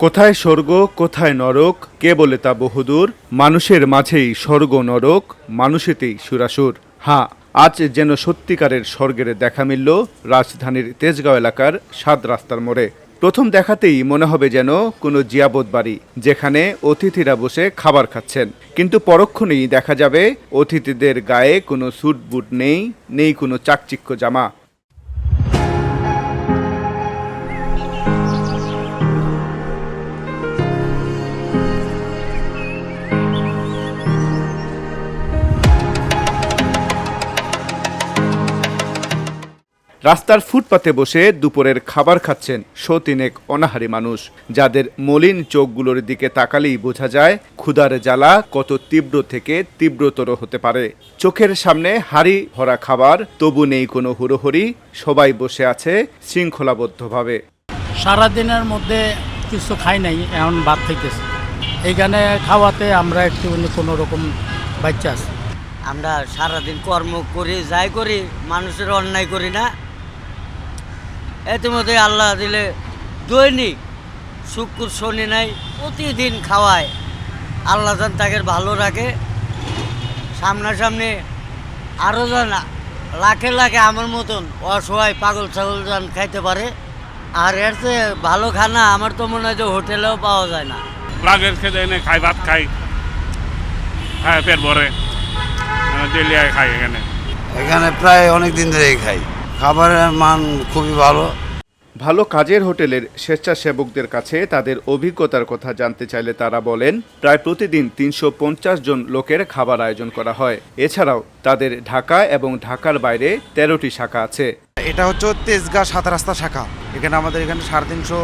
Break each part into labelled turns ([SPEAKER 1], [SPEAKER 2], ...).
[SPEAKER 1] কোথায় স্বর্গ কোথায় নরক কে বলে তা বহুদূর, মানুষের মাঝেই স্বর্গ নরক, মানুষেতেই সুরাসুর। হ্যাঁ, আজ যেন সত্যিকারের স্বর্গের দেখা মিলল রাজধানীর তেজগাঁও এলাকার ৭ রাস্তার মোড়ে। প্রথম দেখাতেই মনে হবে যেন কোনো জিয়াবত বাড়ি, যেখানে অতিথিরা বসে খাবার খাচ্ছেন, কিন্তু পরক্ষণেই দেখা যাবে অতিথিদের গায়ে কোনো স্যুট বুট নেই কোনো চাকচিক্য জামা। রাস্তার ফুটপাতে বসে দুপুরের খাবার খাচ্ছেন শতিনেক অনাহারী মানুষ, যাদের মলিন চোখগুলোর দিকে তাকালেই বোঝা যায় ক্ষুধার জ্বালা কত তীব্র থেকে তীব্রতর হতে পারে। চোখের সামনে হাড়ি ভরা খাবার, তবু নেই কোনো হুড়োহুড়ি, সবাই বসে আছে শৃঙ্খলাবদ্ধভাবে।
[SPEAKER 2] সারাদিনের মধ্যে কিছু খাই নাই, এখন ভাত খাইতেছি। এইখানে খাওয়াতে আমরা একটু কোনো রকম বাচ্চা আছি।
[SPEAKER 3] আমরা সারাদিন কর্ম করি, যাই করি, মানুষের অন্যায় করি না। ইতিমধ্যে আল্লাহ দিলে দৈনিক শুক্র শনি নাই প্রতিদিন খাওয়ায়। আল্লাহ যান তাকে ভালো রাখে। সামনাসামনি আরও যান লাখে লাখে আমার মতন অসহায় পাগল ছাগল যান খাইতে পারে। আর এর চেয়ে ভালো খানা আমার তো মনে হয় যে হোটেলেও পাওয়া যায় না।
[SPEAKER 4] লাগের খেতে এনে খাই, ভাত খাই, হ্যাঁ পেট ভরে ডেলি খাই।
[SPEAKER 5] এখানে প্রায় অনেক দিন ধরেই খাই। খাবারের মান খুবই
[SPEAKER 1] ভালো কাজের হোটেলের স্বেচ্ছাসেবকদের কাছে তাদের অভিজ্ঞতার কথা জানতে চাইলে তারা বলেন, প্রায় প্রতিদিন ৩৫০ জন লোকের খাবার আয়োজন করা হয়। এছাড়াও তাদের ঢাকা এবং ঢাকার বাইরে ১৩টি শাখা আছে।
[SPEAKER 6] এটা হচ্ছে তেজগাঁ ৭ রাস্তা শাখা। এখানে আমাদের এখানে ৩৫০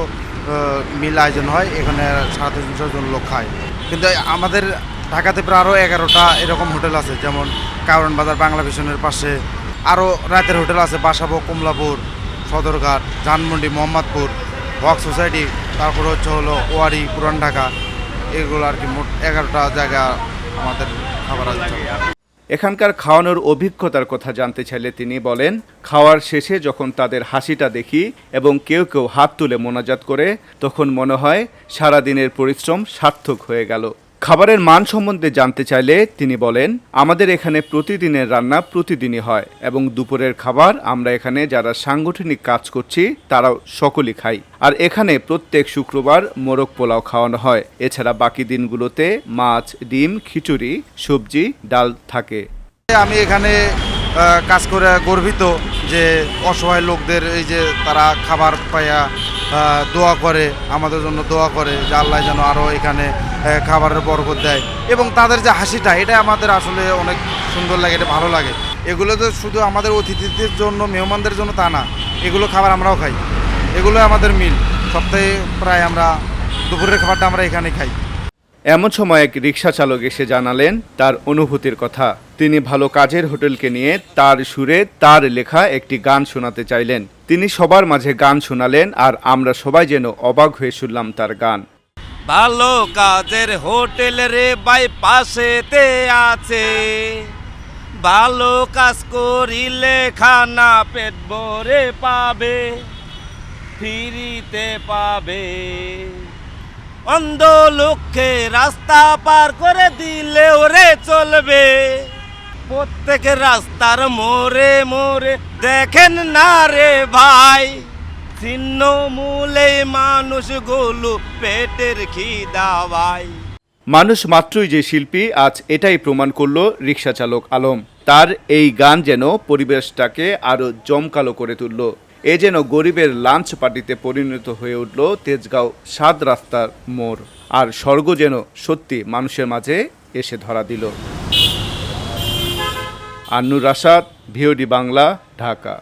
[SPEAKER 6] মিল আয়োজন হয়। এখানে ৩৫০ জন লোক খায়। কিন্তু আমাদের ঢাকাতে প্রায় আরও ১১টা এরকম হোটেল আছে, যেমন কারণ বাজার বাংলা ভিশনের পাশে আরও রাতের হোটেল আছে, বাসাবো, কমলাপুর, সদরঘাট, ধানমন্ডি, মোহাম্মদপুর, ওয়াক সোসাইটি, তারপরে হলো ওয়ারি, পুরান ঢাকা, এগুলো আর কি। মোট 11টা জায়গা আমাদের খাবার আছে।
[SPEAKER 1] এখানকার খাওয়ানোর অভিজ্ঞতার কথা জানতে চাইলে তিনি বলেন, খাওয়ার শেষে যখন তাদের হাসিটা দেখি এবং কেউ হাত তুলে মোনাজাত করে, তখন মনে হয় সারাদিনের পরিশ্রম সার্থক হয়ে গেল। খাবারের মান সম্বন্ধে জানতে চাইলে তিনি বলেন, আমাদের এখানে প্রতিদিনের রান্না প্রতিদিনই হয় এবং দুপুরের খাবার আমরা এখানে যারা সাংগঠনিক কাজ করছি তারাও সকলেই খাই। আর এখানে প্রত্যেক শুক্রবার মোরগ পোলাও খাওয়ানো হয়। এছাড়া বাকি দিনগুলোতে মাছ, ডিম, খিচুড়ি, সবজি, ডাল থাকে।
[SPEAKER 6] আমি এখানে কাজ করে গর্বিত যে অসহায় লোকদের এই যে তারা খাবার পাইয়া দোয়া করে, আমাদের জন্য দোয়া করে যে আল্লাহ যেন আরও এখানে খাবারের বরকত দেয়, এবং তাদের যে হাসিটা, এটা আমাদের আসলে অনেক সুন্দর লাগে, এটা ভালো লাগে। এগুলো তো শুধু আমাদের অতিথিদের জন্য, মেহমানদের জন্য তা না, এগুলো খাবার আমরাও খাই। এগুলো আমাদের মিল। সপ্তাহে প্রায় আমরা দুপুরের খাবারটা আমরা এখানে খাই।
[SPEAKER 1] এমন সময় এক রিকশা চালক এসে জানালেন তার অনুভূতির কথা। তিনি ভালো কাজের হোটেলকে নিয়ে তার সুরে তার লেখা একটি গান শোনাতে চাইলেন। তিনি সবার মাঝে গান শোনালেন, আর আমরা সবাই যেন অবাক হয়ে শুনলাম তার গান।
[SPEAKER 7] ভালো কাজের হোটেল রে বাইপাসেতে আছে, ভালো কাজ করিলে খানা পেট ভরে পাবে, ফিরিতে পাবে। অন্ধ লোককে রাস্তা পার করে দিলে ওরে চলবে, প্রত্যেক রাস্তার মোড়ে মোড়ে দেখেন না রে ভাই, ছিন্ন মূলে মানুষগুলো পেটের খিদা ভাই।
[SPEAKER 1] মানুষ মাত্রই যে শিল্পী, আজ এটাই প্রমাণ করলো রিকশা চালক আলম। তার এই গান যেন পরিবেশটাকে আরো জমকালো করে তুলল। এ যেন গরিবের লাঞ্চ পার্টিতে পরিণত হয়ে উঠল তেজগাঁও ৭ রাস্তার মোড়, আর স্বর্গ যেন সত্যি মানুষের মাঝে এসে ধরা দিল। আন্নুর রাশাদ, ভিওডি বাংলা, ঢাকা।